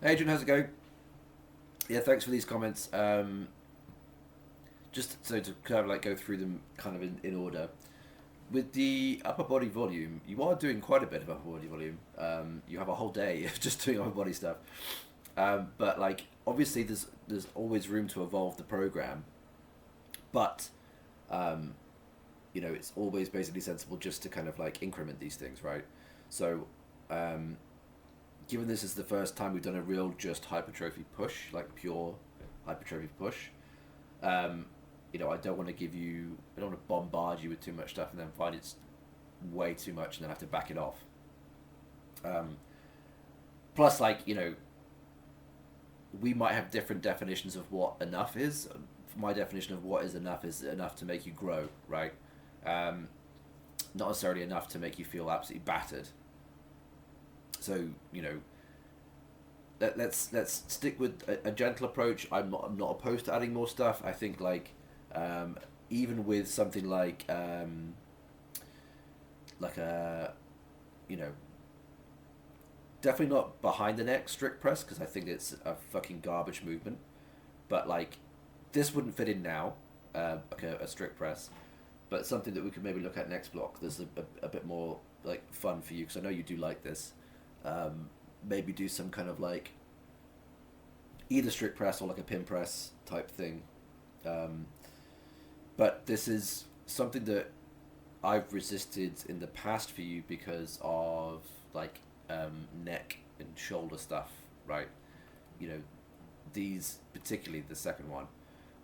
Hey, Adrian, how's it going? Yeah, thanks for these comments. Just so to kind of like go through them kind of in order. With the upper body volume, you are doing quite a bit of upper body volume. You have a whole day of just doing upper body stuff. But like obviously there's always room to evolve the program, but um, it's always basically sensible just to kind of like increment these things, right? So um, given this is the first time we've done a real just hypertrophy push, like pure hypertrophy push, um, I don't want to I don't want to bombard you with too much stuff and then find it's way too much and then have to back it off. Um, Plus, like, we might have different definitions of what enough is. My definition of what is enough to make you grow, right? Um, Not necessarily enough to make you feel absolutely battered. So, let's stick with a gentle approach. I'm not opposed to adding more stuff. I think um, even with something like a you know definitely not behind the neck strict press because I think it's a fucking garbage movement. But like this wouldn't fit in now, like a strict press. But something that we could maybe look at next block. There's a bit more like fun for you because I know you do like this. Maybe do some kind of like either strict press or like a pin press type thing. Um, but this is something that I've resisted in the past for you because of like neck and shoulder stuff, right? You know, these particularly the second one,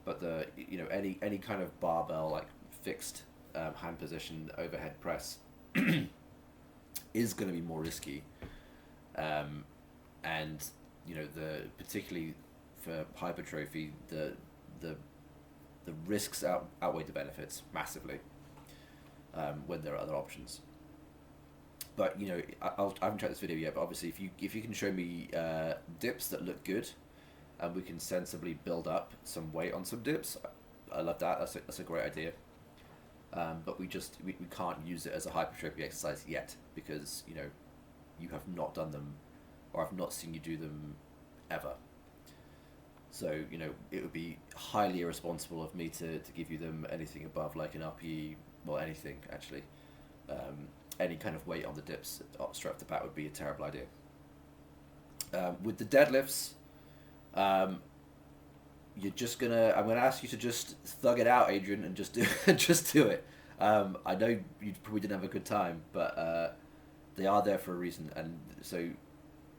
but the any kind of barbell like fixed hand position overhead press is going to be more risky, um, and the particularly for hypertrophy the the risks outweigh the benefits massively when there are other options. But I haven't tried this video yet. But obviously, if you can show me dips that look good, and we can sensibly build up some weight on some dips, I love that. That's a great idea. But we can't use it as a hypertrophy exercise yet because you have not done them, or I've not seen you do them ever. So it would be highly irresponsible of me to give you them anything above like an RPE, well anything actually. Any kind of weight on the dips straight off the bat would be a terrible idea. With the deadlifts, um, I'm gonna ask you to just thug it out, Adrian, and just do just do it. I know you probably didn't have a good time, but they are there for a reason, and so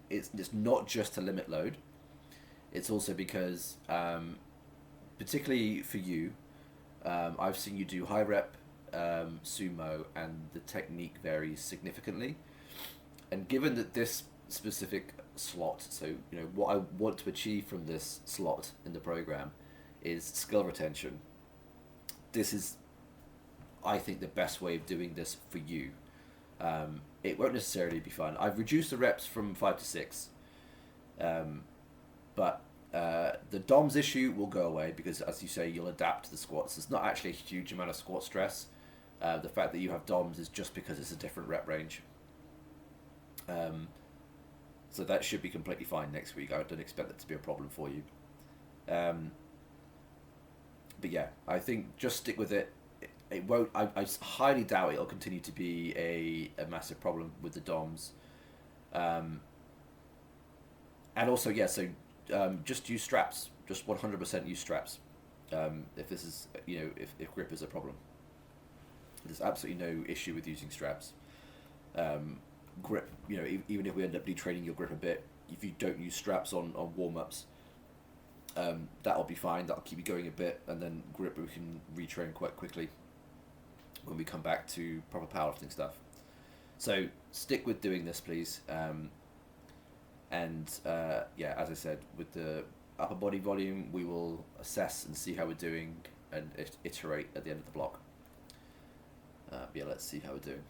it's not just to limit load. It's also because, particularly for you, I've seen you do high rep sumo, and the technique varies significantly. And given that this specific slot, so what I want to achieve from this slot in the program is skill retention. This is, I think, the best way of doing this for you. It won't necessarily be fun. I've reduced the reps from 5 to 6, um, but the DOMS issue will go away because, as you say, you'll adapt to the squats. There's not actually a huge amount of squat stress. The fact that you have DOMS is just because it's a different rep range. Um, so that should be completely fine next week. I don't expect that to be a problem for you. Um, but yeah, I think just stick with it. It won't. I highly doubt it'll continue to be a massive problem with the DOMs. Um, and also, yeah, so just use straps. Just 100% use straps. If this is, if grip is a problem, there's absolutely no issue with using straps. Grip, even if we end up detraining your grip a bit, if you don't use straps on warm ups, that'll be fine. That'll keep you going a bit, and then grip we can retrain quite quickly when we come back to proper powerlifting stuff. So stick with doing this, please. And yeah, as I said, with the upper body volume, we will assess and see how we're doing and iterate at the end of the block. Yeah, let's see how we're doing.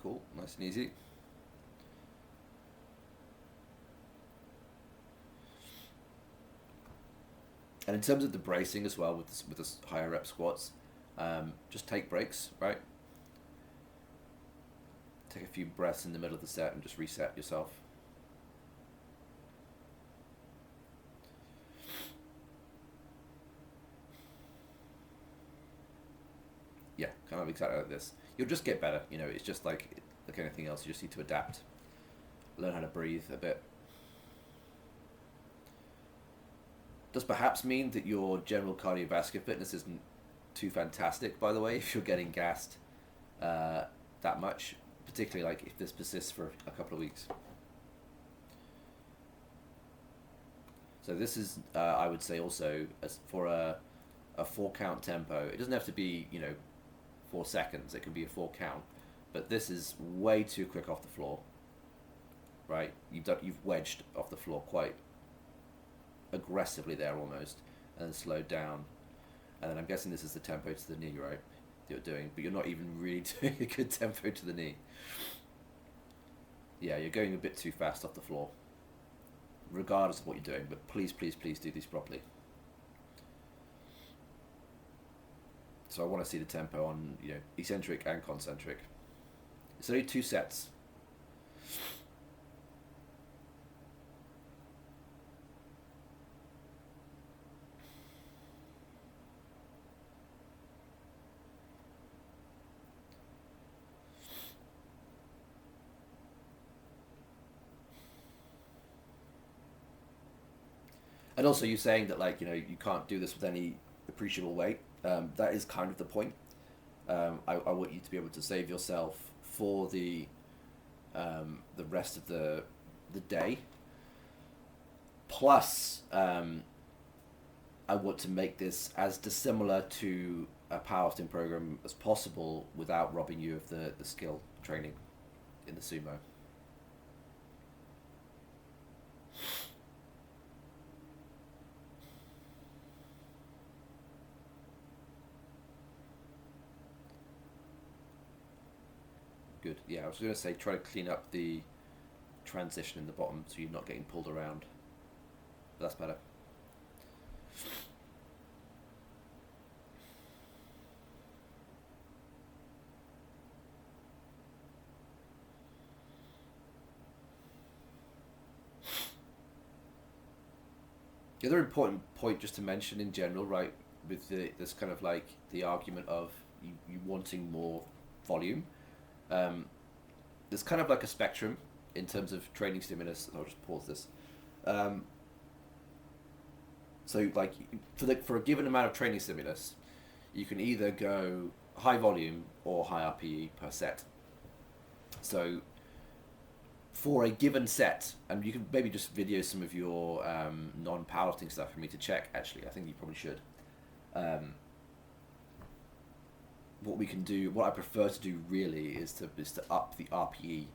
Cool, nice and easy. And in terms of the bracing as well, with this higher rep squats, just take breaks, right? Take a few breaths in the middle of the set and just reset yourself. Yeah, kind of exactly like this. You'll just get better. It's just like anything else. You just need to adapt, learn how to breathe a bit. Does perhaps mean that your general cardiovascular fitness isn't too fantastic, by the way, if you're getting gassed that much, particularly like if this persists for a couple of weeks. So this is, I would say also, as for a 4 count tempo. It doesn't have to be, 4 seconds. It can be a 4 count, but this is way too quick off the floor. Right? You've wedged off the floor quite aggressively there almost, and then slowed down. And then I'm guessing this is the tempo to the knee, right? That you're doing, but you're not even really doing a good tempo to the knee. Yeah, you're going a bit too fast off the floor, regardless of what you're doing. But please, please, please do these properly. So I want to see the tempo on, eccentric and concentric. It's only 2 sets. And also, you saying that you can't do this with any appreciable weight. That is kind of the point. I want you to be able to save yourself for the rest of the day. Plus, I want to make this as dissimilar to a powerlifting program as possible without robbing you of the skill training in the sumo. Good. Yeah, I was going to say try to clean up the transition in the bottom so you're not getting pulled around. But that's better. The other important point just to mention in general, right, with this kind of like the argument of you wanting more volume, there's kind of like a spectrum in terms of training stimulus. I'll just pause this. So like for a given amount of training stimulus, you can either go high volume or high RPE per set. So for a given set, and you can maybe just video some of your non-powerlifting stuff for me to check. Actually, I think you probably should. What we can do, what I prefer to do really is to up the RPE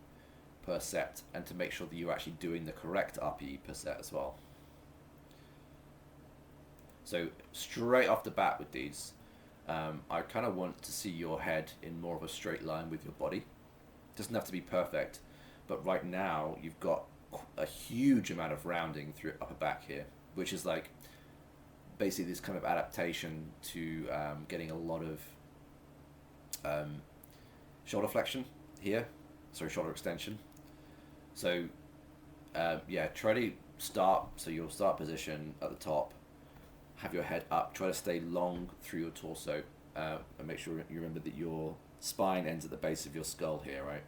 per set and to make sure that you're actually doing the correct RPE per set as well. So straight off the bat with these, I kind of want to see your head in more of a straight line with your body. It doesn't have to be perfect, but right now you've got a huge amount of rounding through your upper back here, which is like basically this kind of adaptation to getting a lot of shoulder flexion here, shoulder extension. So try to start, so your start position at the top, have your head up, try to stay long through your torso, and make sure you remember that your spine ends at the base of your skull here, right?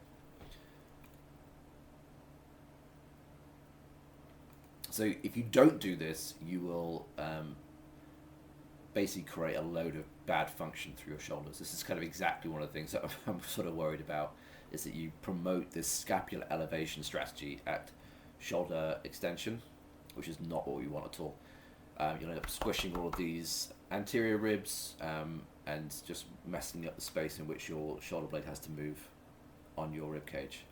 So if you don't do this, you will basically create a load of bad function through your shoulders. This is kind of exactly one of the things that I'm sort of worried about, is that you promote this scapular elevation strategy at shoulder extension, which is not what we want at all. You'll end up squishing all of these anterior ribs and just messing up the space in which your shoulder blade has to move on your rib cage,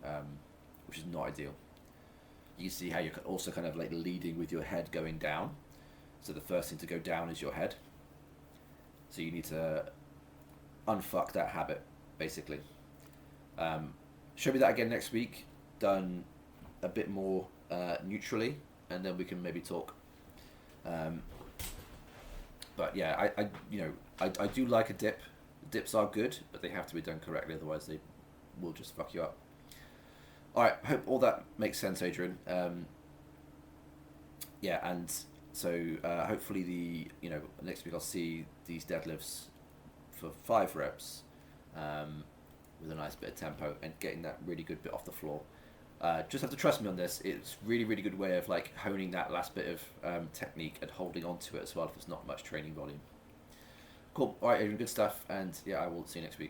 which is not ideal. You see how you're also kind of like leading with your head going down. So the first thing to go down is your head. So you need to unfuck that habit, basically. Show me that again next week, done a bit more neutrally, and then we can maybe talk. But yeah, I do like a dip. Dips are good, but they have to be done correctly, otherwise they will just fuck you up. All right, hope all that makes sense, Adrian. Yeah, and so hopefully next week I'll see these deadlifts for 5 reps, with a nice bit of tempo and getting that really good bit off the floor. Just have to trust me on this. It's really, really good way of like honing that last bit of technique and holding on to it as well if there's not much training volume. Cool. All right, Adrian, good stuff. And yeah, I will see you next week.